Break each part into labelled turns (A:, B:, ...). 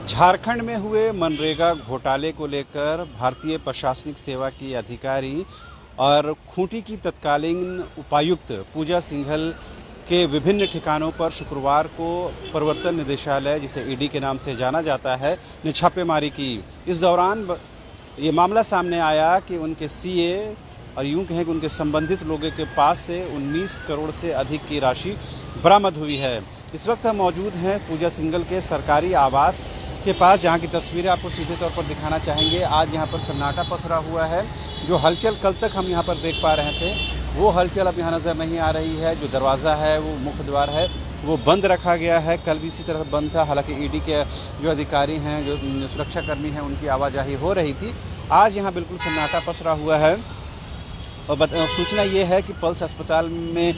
A: झारखंड में हुए मनरेगा घोटाले को लेकर भारतीय प्रशासनिक सेवा की अधिकारी और खूंटी की तत्कालीन उपायुक्त पूजा सिंघल के विभिन्न ठिकानों पर शुक्रवार को प्रवर्तन निदेशालय, जिसे ईडी के नाम से जाना जाता है, ने छापेमारी की। इस दौरान ये मामला सामने आया कि उनके सीए और यूं कहें कि उनके संबंधित लोगों के पास से 19 करोड़ से अधिक की राशि बरामद हुई है। इस वक्त हम मौजूद हैं पूजा सिंघल के सरकारी आवास के पास, जहां की तस्वीरें आपको सीधे तौर पर दिखाना चाहेंगे। आज यहां पर सन्नाटा पसरा हुआ है। जो हलचल कल तक हम यहां पर देख पा रहे थे, वो हलचल अब यहां नज़र नहीं आ रही है। जो दरवाज़ा है, वो मुख्य द्वार है, वो बंद रखा गया है। कल भी इसी तरह बंद था। हालांकि ईडी के जो अधिकारी हैं, जो सुरक्षाकर्मी हैं, उनकी आवाजाही हो रही थी। आज यहाँ बिल्कुल सन्नाटा पसरा हुआ है। और सूचना ये है कि पल्स अस्पताल में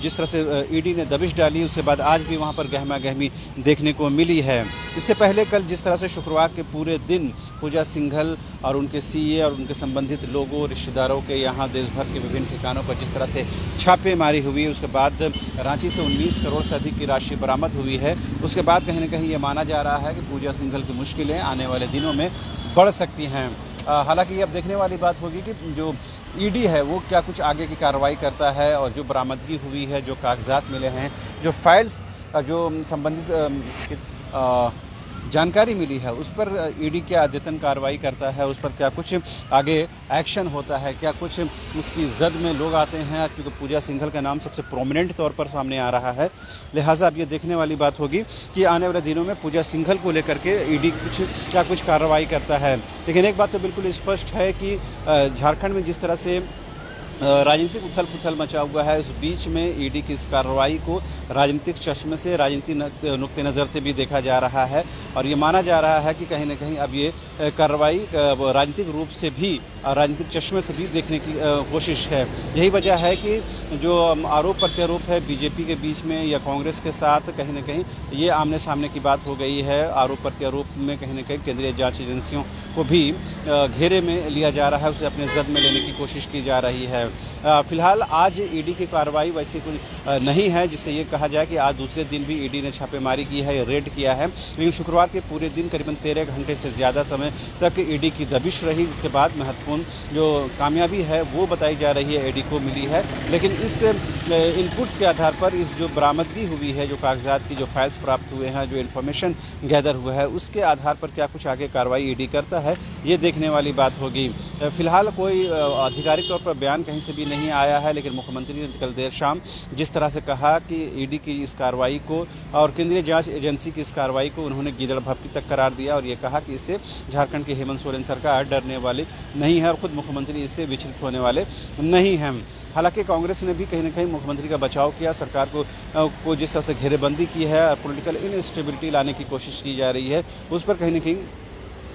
A: जिस तरह से ईडी ने दबिश डाली, उसके बाद आज भी वहाँ पर गहमा गहमी देखने को मिली है। इससे पहले कल जिस तरह से शुक्रवार के पूरे दिन पूजा सिंघल और उनके सीए और उनके संबंधित लोगों, रिश्तेदारों के यहाँ देश भर के विभिन्न ठिकानों पर जिस तरह से छापेमारी हुई, उसके बाद रांची से 19 करोड़ से अधिक की राशि बरामद हुई है। उसके बाद कहीं न कहीं ये माना जा रहा है कि पूजा सिंघल की मुश्किलें आने वाले दिनों में बढ़ सकती हैं। हालांकि अब देखने वाली बात होगी कि जो ईडी है वो क्या कुछ आगे की कार्रवाई करता है, और जो बरामदगी हुई है, जो कागजात मिले हैं, जो फाइल्स, जो संबंधित जानकारी मिली है, उस पर ईडी क्या अद्यतन कार्रवाई करता है, उस पर क्या कुछ आगे एक्शन होता है, क्या कुछ उसकी जद में लोग आते हैं, क्योंकि पूजा सिंघल का नाम सबसे प्रोमिनेंट तौर पर सामने आ रहा है। लिहाजा अब ये देखने वाली बात होगी कि आने वाले दिनों में पूजा सिंघल को लेकर के ईडी क्या कुछ कार्रवाई करता है। लेकिन एक बात तो बिल्कुल स्पष्ट है कि झारखंड में जिस तरह से राजनीतिक उथल पुथल मचा हुआ है, उस बीच में ईडी की इस कार्रवाई को राजनीतिक चश्मे से, राजनीतिक नुक्ते नज़र से भी देखा जा रहा है। और ये माना जा रहा है कि कहीं न कहीं अब ये कार्रवाई राजनीतिक रूप से भी, राजनीतिक चश्मे से भी देखने की कोशिश है। यही वजह है कि जो आरोप प्रत्यारोप है बीजेपी के बीच में या कांग्रेस के साथ, कहीं न कहीं ये आमने सामने की बात हो गई है। आरोप प्रत्यारोप में कहीं न कहीं केंद्रीय जांच एजेंसियों को भी घेरे में लिया जा रहा है, उसे अपने जद में लेने की कोशिश की जा रही है। फिलहाल आज ईडी की कार्रवाई वैसे कुछ नहीं है जिससे ये कहा जाए कि आज दूसरे दिन भी ईडी ने छापेमारी की है, रेड किया है। लेकिन शुक्रवार के पूरे दिन करीबन 13 घंटे से ज़्यादा समय तक ईडी की दबिश रही, जिसके बाद महत्वपूर्ण जो कामयाबी है वो बताई जा रही है ईडी को मिली है। लेकिन इस इनपुट्स के आधार पर, इस जो बरामदगी हुई है, जो कागजात की जो फाइल्स प्राप्त हुए हैं, जो इन्फॉर्मेशन गैदर हुआ है, उसके आधार पर क्या कुछ आगे कार्रवाई ईडी करता है, ये देखने वाली बात होगी। फिलहाल कोई आधिकारिक तौर पर बयान कहीं से भी नहीं आया है, लेकिन मुख्यमंत्री ने कल देर शाम जिस तरह से कहा कि ईडी की इस कार्रवाई को और केंद्रीय जांच एजेंसी की इस कार्रवाई को उन्होंने गीदड़ भपकी तक करार दिया, और ये कहा कि इससे झारखंड की हेमंत सोरेन सरकार डरने वाली नहीं है और खुद मुख्यमंत्री इससे विचलित होने वाले नहीं हैं। हालांकि कांग्रेस ने भी कहीं न कहीं मुख्यमंत्री का बचाव किया, सरकार को जिस तरह से घेरेबंदी की है, पॉलिटिकल इनस्टेबिलिटी लाने की कोशिश की जा रही है, उस पर कहीं न कहीं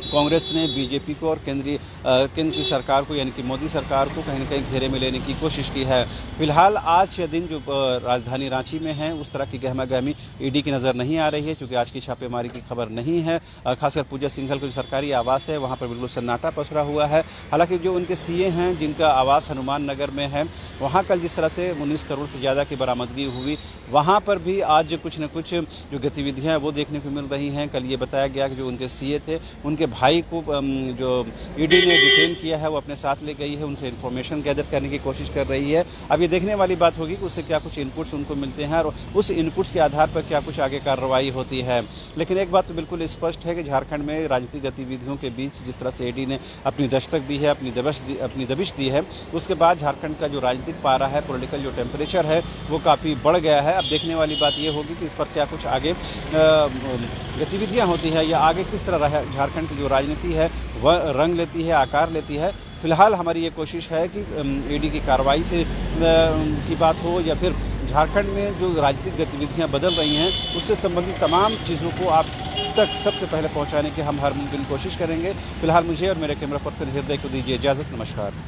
A: कांग्रेस ने बीजेपी को और केंद्र की सरकार को, यानी कि मोदी सरकार को कहीं न कहीं घेरे में लेने की कोशिश की है। फिलहाल आज के दिन जो राजधानी रांची में है, उस तरह की गहमा गहमी ईडी की नज़र नहीं आ रही है, क्योंकि आज की छापेमारी की खबर नहीं है। खासकर पूजा सिंघल का जो सरकारी आवास है, वहाँ पर बिल्कुल सन्नाटा पसरा हुआ है। हालांकि जो उनके सीए हैं, जिनका आवास हनुमान नगर में है, वहाँ कल जिस तरह से 19 करोड़ से ज़्यादा की बरामदगी हुई, वहाँ पर भी आज कुछ न कुछ जो गतिविधियाँ हैं वो देखने को मिल रही हैं। कल ये बताया गया कि जो उनके सीए थे, उनके भाई को जो ईडी ने डिटेन किया है, वो अपने साथ ले गई है, उनसे इन्फॉर्मेशन गैदर करने की कोशिश कर रही है। अब ये देखने वाली बात होगी कि उससे क्या कुछ इनपुट्स उनको मिलते हैं और उस इनपुट्स के आधार पर क्या कुछ आगे कार्रवाई होती है। लेकिन एक बात तो बिल्कुल स्पष्ट है कि झारखंड में राजनीतिक गतिविधियों के बीच जिस तरह से ईडी ने अपनी दस्तक दी है, अपनी दबिश दी है, उसके बाद झारखंड का जो राजनीतिक पारा है, पॉलिटिकल जो टेम्परेचर है, वो काफ़ी बढ़ गया है। अब देखने वाली बात ये होगी कि इस पर क्या कुछ आगे गतिविधियाँ होती है, या आगे किस तरह झारखंड की जो राजनीति है वह रंग लेती है, आकार लेती है। फिलहाल हमारी ये कोशिश है कि ईडी की कार्रवाई से की बात हो, या फिर झारखंड में जो राजनीतिक गतिविधियां बदल रही हैं, उससे संबंधित तमाम चीज़ों को आप तक सबसे पहले पहुंचाने की हम हर मुमकिन कोशिश करेंगे। फिलहाल मुझे और मेरे कैमरा पर्सन हृदय को दीजिए इजाज़त। नमस्कार।